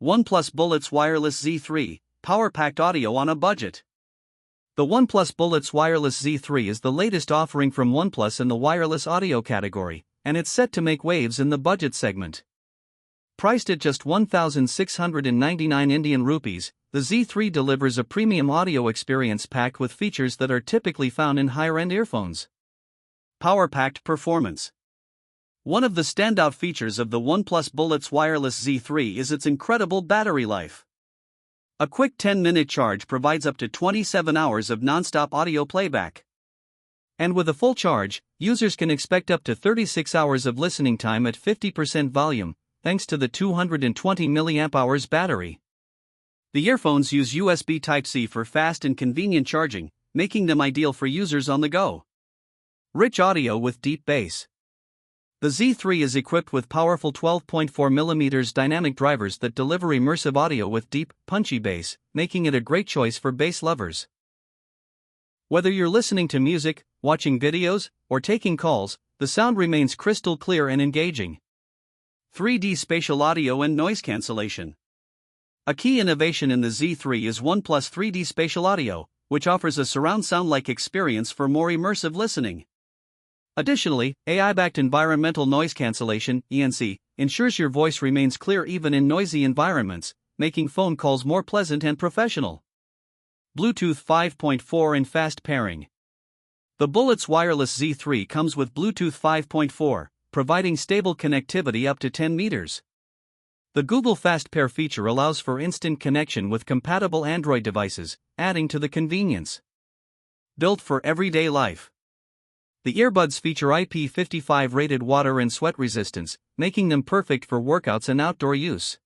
OnePlus Bullets Wireless Z3, Power-Packed Audio on a Budget. The OnePlus Bullets Wireless Z3 is the latest offering from OnePlus in the wireless audio category, and it's set to make waves in the budget segment. Priced at just 1,699 Indian rupees, the Z3 delivers a premium audio experience packed with features that are typically found in higher-end earphones. Power-packed performance. One of the standout features of the OnePlus Bullets Wireless Z3 is its incredible battery life. A quick 10-minute charge provides up to 27 hours of non-stop audio playback. And with a full charge, users can expect up to 36 hours of listening time at 50% volume, thanks to the 220 mAh battery. The earphones use USB Type-C for fast and convenient charging, making them ideal for users on the go. Rich audio with deep bass. The Z3 is equipped with powerful 12.4mm dynamic drivers that deliver immersive audio with deep, punchy bass, making it a great choice for bass lovers. Whether you're listening to music, watching videos, or taking calls, the sound remains crystal clear and engaging. 3D spatial audio and noise cancellation. A key innovation in the Z3 is OnePlus 3D spatial audio, which offers a surround sound-like experience for more immersive listening. Additionally, AI-backed environmental noise cancellation (ENC) ensures your voice remains clear even in noisy environments, making phone calls more pleasant and professional. Bluetooth 5.4 and fast pairing. The Bullets Wireless Z3 comes with Bluetooth 5.4, providing stable connectivity up to 10 meters. The Google Fast Pair feature allows for instant connection with compatible Android devices, adding to the convenience. Built for everyday life. The earbuds feature IP55 rated water and sweat resistance, making them perfect for workouts and outdoor use.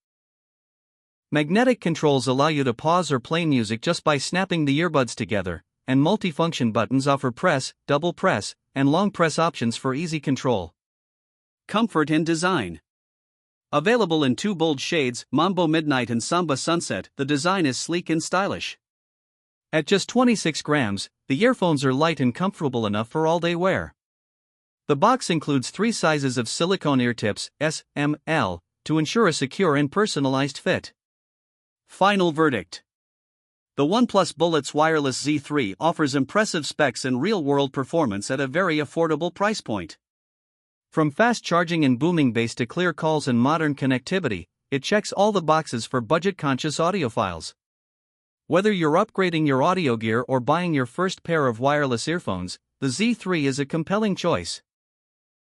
Magnetic controls allow you to pause or play music just by snapping the earbuds together, and multifunction buttons offer press, double press, and long press options for easy control. Comfort and design. Available in two bold shades, Mambo Midnight and Samba Sunset, the design is sleek and stylish. At just 26 grams, the earphones are light and comfortable enough for all-day wear. The box includes 3 sizes of silicone ear tips, S, M, L, to ensure a secure and personalized fit. Final verdict. The OnePlus Bullets Wireless Z3 offers impressive specs and real-world performance at a very affordable price point. From fast charging and booming bass to clear calls and modern connectivity, it checks all the boxes for budget-conscious audiophiles. Whether you're upgrading your audio gear or buying your first pair of wireless earphones, the Z3 is a compelling choice.